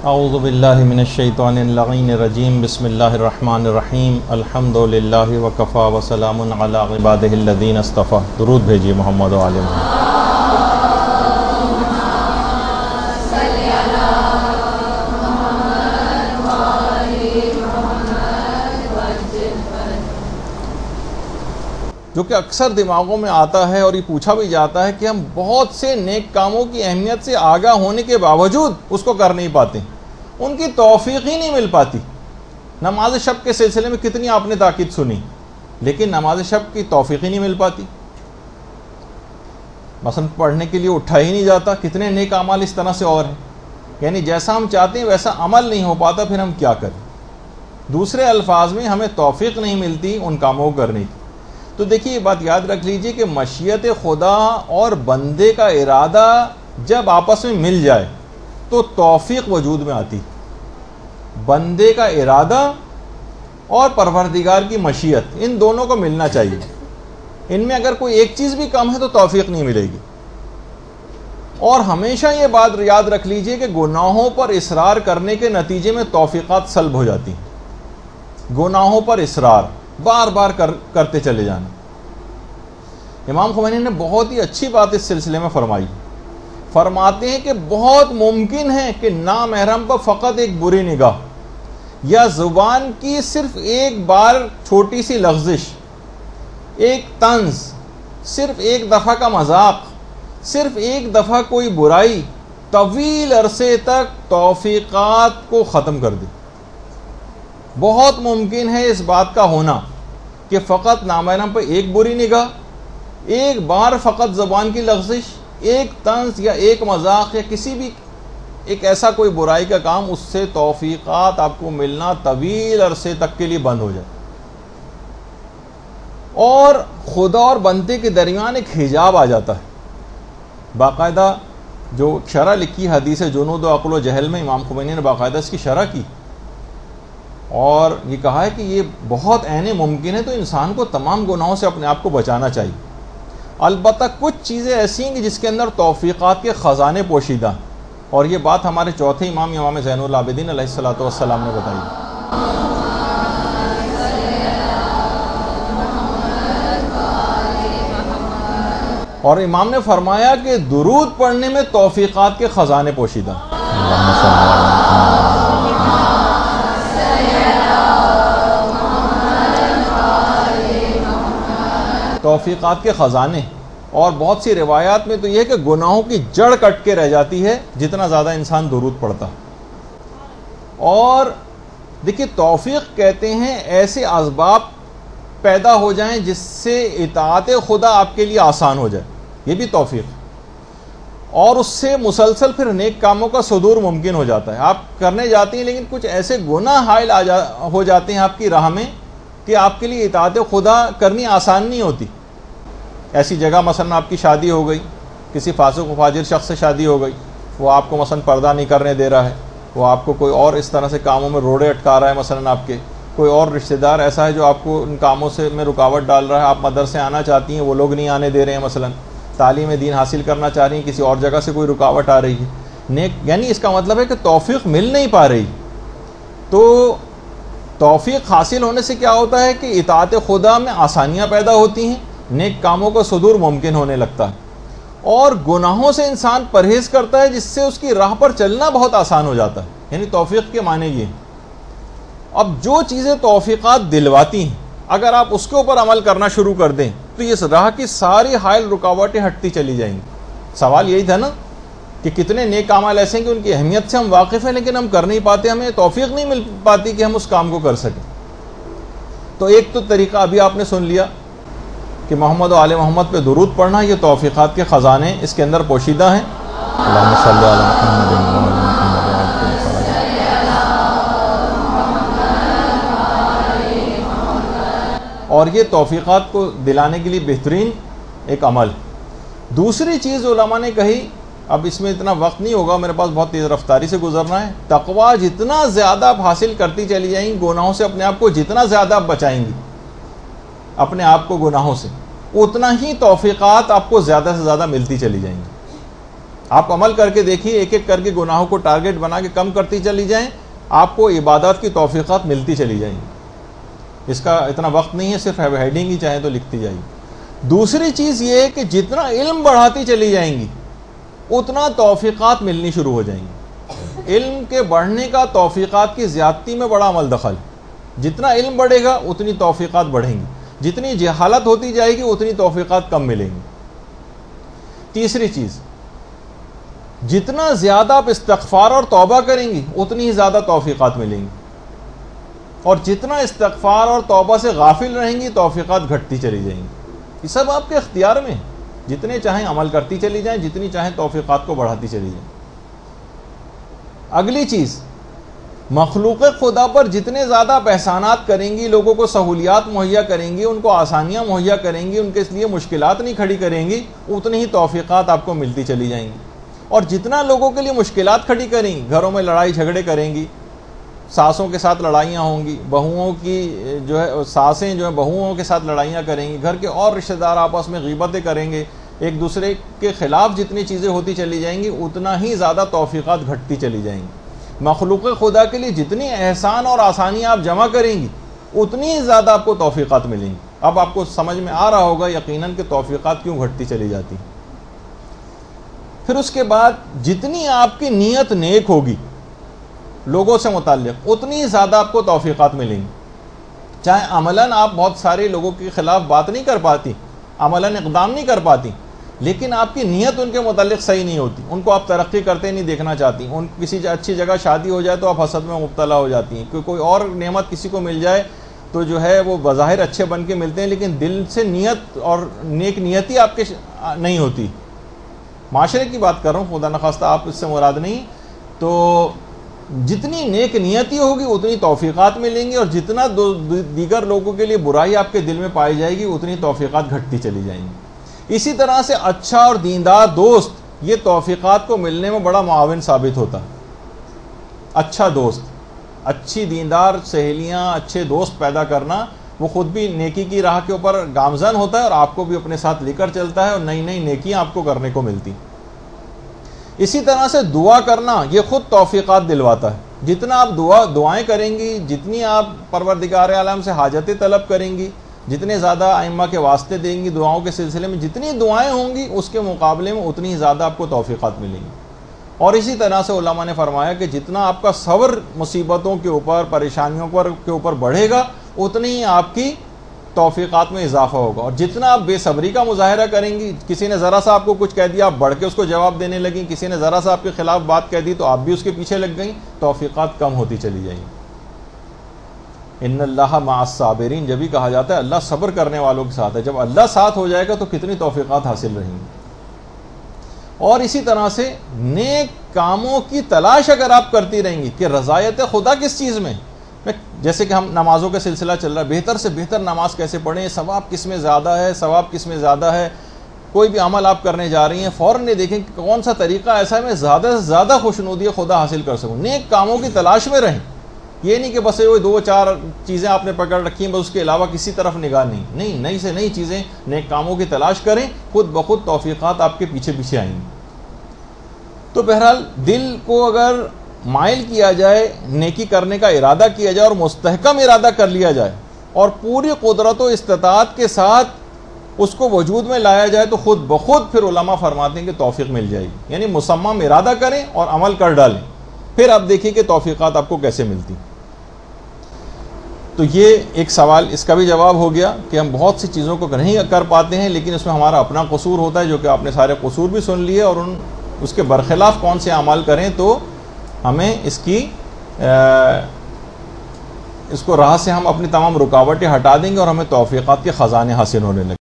اعوذ باللہ من الشیطان اللعین الرجیم بسم اللہ الرحمن الرحیم الحمدللہ وکفا وسلام علی عبادہ الذین اصطفیٰ۔ درود بھیجیے محمد و آل محمد۔ جو کہ اکثر دماغوں میں آتا ہے اور یہ پوچھا بھی جاتا ہے کہ ہم بہت سے نیک کاموں کی اہمیت سے آگاہ ہونے کے باوجود اس کو کر نہیں پاتے، ان کی توفیق ہی نہیں مل پاتی۔ نماز شب کے سلسلے میں کتنی آپ نے تاکید سنی، لیکن نماز شب کی توفیق ہی نہیں مل پاتی۔ مثلا پڑھنے کے لیے اٹھا ہی نہیں جاتا، کتنے نیک اعمال اس طرح سے اور ہیں، یعنی جیسا ہم چاہتے ہیں ویسا عمل نہیں ہو پاتا، پھر ہم کیا کریں؟ دوسرے الفاظ میں ہمیں توفیق نہیں ملتی ان کاموں کو کرنے کی۔ تو دیکھیے یہ بات یاد رکھ لیجئے کہ مشیت خدا اور بندے کا ارادہ جب آپس میں مل جائے تو توفیق وجود میں آتی۔ بندے کا ارادہ اور پروردگار کی مشیت، ان دونوں کو ملنا چاہیے۔ ان میں اگر کوئی ایک چیز بھی کم ہے تو توفیق نہیں ملے گی۔ اور ہمیشہ یہ بات یاد رکھ لیجئے کہ گناہوں پر اصرار کرنے کے نتیجے میں توفیقات سلب ہو جاتی ہیں۔ گناہوں پر اصرار، بار بار کرتے چلے جانا۔ امام خمینی نے بہت ہی اچھی بات اس سلسلے میں فرمائی۔ فرماتے ہیں کہ بہت ممکن ہے کہ نامحرم پر فقط ایک بری نگاہ یا زبان کی صرف ایک بار چھوٹی سی لغزش، ایک طنز، صرف ایک دفعہ کا مذاق، صرف ایک دفعہ کوئی برائی طویل عرصے تک توفیقات کو ختم کر دے۔ بہت ممکن ہے اس بات کا ہونا کہ فقط نامحرم پر ایک بری نگاہ، ایک بار فقط زبان کی لغزش، ایک طنز یا ایک مذاق یا کسی بھی ایک ایسا کوئی برائی کا کام، اس سے توفیقات آپ کو ملنا طویل عرصے تک کے لیے بند ہو جائے، اور خدا اور بندے کے درمیان ایک حجاب آ جاتا ہے۔ باقاعدہ جو شرح لکھی حدیث جنود و عقل و جہل میں امام خمینی نے باقاعدہ اس کی شرح کی، اور یہ کہا ہے کہ یہ بہت عین ممکن ہے، تو انسان کو تمام گناہوں سے اپنے آپ کو بچانا چاہیے۔ البتہ کچھ چیزیں ایسی ہیں کہ جس کے اندر توفیقات کے خزانے پوشیدہ ہیں، اور یہ بات ہمارے چوتھے امام زین العابدین علیہ الصلوۃ والسلام نے بتائی۔ اور امام نے فرمایا کہ درود پڑھنے میں توفیقات کے خزانے پوشیدہ ہیں۔ توفیقات کے خزانے، اور بہت سی روایات میں تو یہ ہے کہ گناہوں کی جڑ کٹ کے رہ جاتی ہے جتنا زیادہ انسان درود پڑھتا۔ اور دیکھیے توفیق کہتے ہیں ایسے اسباب پیدا ہو جائیں جس سے اطاعت خدا آپ کے لیے آسان ہو جائے، یہ بھی توفیق۔ اور اس سے مسلسل پھر نیک کاموں کا صدور ممکن ہو جاتا ہے۔ آپ کرنے جاتے ہیں لیکن کچھ ایسے گناہ حائل ہو جاتے ہیں آپ کی راہ میں کہ آپ کے لیے اطاعت خدا کرنی آسان نہیں ہوتی۔ ایسی جگہ مثلا آپ کی شادی ہو گئی، کسی فاسق و فاجر شخص سے شادی ہو گئی، وہ آپ کو مثلا پردہ نہیں کرنے دے رہا ہے، وہ آپ کو کوئی اور اس طرح سے کاموں میں روڑے اٹکا رہا ہے، مثلا آپ کے کوئی اور رشتہ دار ایسا ہے جو آپ کو ان کاموں سے میں رکاوٹ ڈال رہا ہے، آپ مدرسے آنا چاہتی ہیں وہ لوگ نہیں آنے دے رہے ہیں، مثلا تعلیم دین حاصل کرنا چاہ رہی ہیں، کسی اور جگہ سے کوئی رکاوٹ آ رہی ہے، نیک یعنی اس کا مطلب ہے کہ توفیق مل نہیں پا رہی۔ تو توفیق حاصل ہونے سے کیا ہوتا ہے کہ اطاعت خدا میں آسانیاں پیدا ہوتی ہیں، نیک کاموں کا صدور ممکن ہونے لگتا ہے، اور گناہوں سے انسان پرہیز کرتا ہے جس سے اس کی راہ پر چلنا بہت آسان ہو جاتا ہے۔ یعنی توفیق کے معنی یہ ہیں۔ اب جو چیزیں توفیقات دلواتی ہیں اگر آپ اس کے اوپر عمل کرنا شروع کر دیں تو یہ راہ کی ساری حائل رکاوٹیں ہٹتی چلی جائیں گی۔ سوال یہی تھا نا کہ کتنے نیک اعمال ایسے ہیں کہ ان کی اہمیت سے ہم واقف ہیں لیکن ہم کر نہیں پاتے، ہمیں توفیق نہیں مل پاتی کہ ہم اس کام کو کر سکیں۔ تو ایک تو طریقہ ابھی آپ نے سن لیا کہ محمد و آل محمد پہ درود پڑھنا، یہ توفیقات کے خزانے اس کے اندر پوشیدہ ہیں۔ اللہم صلی علی محمد و آل محمد۔ اور یہ توفیقات کو دلانے کے لیے بہترین ایک عمل۔ دوسری چیز علماء نے کہی، اب اس میں اتنا وقت نہیں ہوگا، میرے پاس بہت تیز رفتاری سے گزرنا ہے۔ تقویٰ جتنا زیادہ آپ حاصل کرتی چلی جائیں گی، گناہوں سے اپنے آپ کو جتنا زیادہ آپ بچائیں گی اپنے آپ کو گناہوں سے، اتنا ہی توفیقات آپ کو زیادہ سے زیادہ ملتی چلی جائیں گی۔ آپ عمل کر کے دیکھیے، ایک ایک کر کے گناہوں کو ٹارگٹ بنا کے کم کرتی چلی جائیں، آپ کو عبادات کی توفیقات ملتی چلی جائیں گی۔ اس کا اتنا وقت نہیں ہے، صرف ہیڈنگ ہی چاہیں تو لکھتی جائیں۔ دوسری چیز یہ ہے کہ جتنا علم بڑھاتی چلی جائیں گی اتنا توفیقات ملنی شروع ہو جائیں گی۔ علم کے بڑھنے کا توفیقات کی زیادتی میں بڑا عمل دخل۔ جتنا علم بڑھے گا اتنی توفیقات بڑھیں گی، جتنی جہالت ہوتی جائے گی اتنی توفیقات کم ملیں گی۔ تیسری چیز، جتنا زیادہ آپ استغفار اور توبہ کریں گی اتنی ہی زیادہ توفیقات ملیں گی، اور جتنا استغفار اور توبہ سے غافل رہیں گی توفیقات گھٹتی چلی جائیں گی۔ یہ سب آپ کے اختیار میں، جتنے چاہیں عمل کرتی چلی جائیں، جتنی چاہیں توفیقات کو بڑھاتی چلی جائیں۔ اگلی چیز، مخلوق خدا پر جتنے زیادہ آپ احسانات کریں گی، لوگوں کو سہولیات مہیا کریں گی، ان کو آسانیاں مہیا کریں گی، ان کے لیے مشکلات نہیں کھڑی کریں گی، اتنی ہی توفیقات آپ کو ملتی چلی جائیں گی۔ اور جتنا لوگوں کے لیے مشکلات کھڑی کریں گی، گھروں میں لڑائی جھگڑے کریں گی، ساسوں کے ساتھ لڑائیاں ہوں گی، بہوؤں کی ساسیں بہوؤں کے ساتھ لڑائیاں کریں گی، گھر کے اور رشتہ دار آپس میں غیبتیں کریں گے، ایک دوسرے کے خلاف جتنی چیزیں ہوتی چلی جائیں گی اتنا ہی زیادہ توفیقات گھٹتی چلی جائیں گی۔ مخلوق خدا کے لیے جتنی احسان اور آسانیاں آپ جمع کریں گی اتنی ہی زیادہ آپ کو توفیقات ملیں گی۔ اب آپ کو سمجھ میں آ رہا ہوگا یقیناً کہ توفیقات کیوں گھٹتی چلی جاتی۔ پھر اس کے بعد جتنی آپ کی نیت نیک ہوگی لوگوں سے متعلق اتنی زیادہ آپ کو توفیقات ملیں گی۔ چاہے عملاً آپ بہت سارے لوگوں کے خلاف بات نہیں کر پاتی، عملاً اقدام نہیں کر پاتی، لیکن آپ کی نیت ان کے متعلق صحیح نہیں ہوتی، ان کو آپ ترقی کرتے نہیں دیکھنا چاہتی، ان کسی اچھی جگہ شادی ہو جائے تو آپ حسد میں مبتلا ہو جاتی ہیں، کوئی اور نعمت کسی کو مل جائے تو وہ بظاہر اچھے بن کے ملتے ہیں لیکن دل سے نیت اور نیک نیتی آپ کے نہیں ہوتی۔ معاشرے کی بات کر رہا ہوں، خدا نخواستہ آپ اس سے مراد نہیں۔ تو جتنی نیک نیتی ہوگی اتنی توفیقات ملیں گی، اور جتنا دیگر لوگوں کے لیے برائی آپ کے دل میں پائی جائے گی اتنی توفیقات گھٹتی چلی جائیں گی۔ اسی طرح سے اچھا اور دیندار دوست یہ توفیقات کو ملنے میں بڑا معاون ثابت ہوتا ہے۔ اچھا دوست، اچھی دیندار سہیلیاں، اچھے دوست پیدا کرنا، وہ خود بھی نیکی کی راہ کے اوپر گامزن ہوتا ہے اور آپ کو بھی اپنے ساتھ لے کر چلتا ہے، اور نئی نئی نیکیاں آپ کو کرنے کو ملتی۔ اسی طرح سے دعا کرنا یہ خود توفیقات دلواتا ہے۔ جتنا آپ دعائیں کریں گی، جتنی آپ پروردگار عالم سے حاجتیں طلب کریں گی، جتنے زیادہ ائمہ کے واسطے دیں گی دعاؤں کے سلسلے میں، جتنی دعائیں ہوں گی اس کے مقابلے میں اتنی زیادہ آپ کو توفیقات ملیں گی۔ اور اسی طرح سے علماء نے فرمایا کہ جتنا آپ کا صبر مصیبتوں کے اوپر، پریشانیوں کے اوپر بڑھے گا اتنی ہی آپ کی توفیقات میں اضافہ ہوگا، اور جتنا آپ بے صبری کا مظاہرہ کریں گی، کسی نے ذرا سا آپ کو کچھ کہہ دیا آپ بڑھ کے اس کو جواب دینے لگیں، کسی نے ذرا سا آپ کے خلاف بات کہہ دی تو آپ بھی اس کے پیچھے لگ گئیں، توفیقات کم ہوتی چلی جائیں گی۔ ان اللہ مع الصابرین جب بھی کہا جاتا ہے اللہ صبر کرنے والوں کے ساتھ ہے، جب اللہ ساتھ ہو جائے گا تو کتنی توفیقات حاصل رہیں گی۔ اور اسی طرح سے نیک کاموں کی تلاش اگر آپ کرتی رہیں گی کہ رضایت خدا کس چیز میں، جیسے کہ ہم نمازوں کا سلسلہ چل رہا ہے، بہتر سے بہتر نماز کیسے پڑھیں، ثواب کس میں زیادہ ہے، ثواب کس میں زیادہ ہے، کوئی بھی عمل آپ کرنے جا رہی ہیں فوراً یہ دیکھیں کہ کون سا طریقہ ایسا ہے میں زیادہ سے زیادہ خوشنودی خدا حاصل کر سکوں۔ نیک کاموں کی تلاش میں رہیں، یہ نہیں کہ بس وہ 2-4 چیزیں آپ نے پکڑ رکھی ہیں بس اس کے علاوہ کسی طرف نگاہ نہیں، نئی سے نئی چیزیں نیک کاموں کی تلاش کریں، خود بخود توفیقات آپ کے پیچھے پیچھے آئیں گی۔ تو بہرحال دل کو اگر مائل کیا جائے، نیکی کرنے کا ارادہ کیا جائے اور مستحکم ارادہ کر لیا جائے اور پوری قدرت و استطاعت کے ساتھ اس کو وجود میں لایا جائے تو خود بخود پھر علماء فرماتے ہیں کہ توفیق مل جائے گی۔ یعنی مصمم ارادہ کریں اور عمل کر ڈالیں، پھر آپ دیکھیے کہ توفیقات آپ کو کیسے ملتی۔ تو یہ ایک سوال اس کا بھی جواب ہو گیا کہ ہم بہت سی چیزوں کو نہیں کر پاتے ہیں لیکن اس میں ہمارا اپنا قصور ہوتا ہے، جو کہ آپ نے سارے قصور بھی سن لیے، اور اس کے برخلاف کون سے اعمال کریں تو ہمیں اس کو راہ سے ہم اپنی تمام رکاوٹیں ہٹا دیں گے اور ہمیں توفیقات کے خزانے حاصل ہونے لگیں۔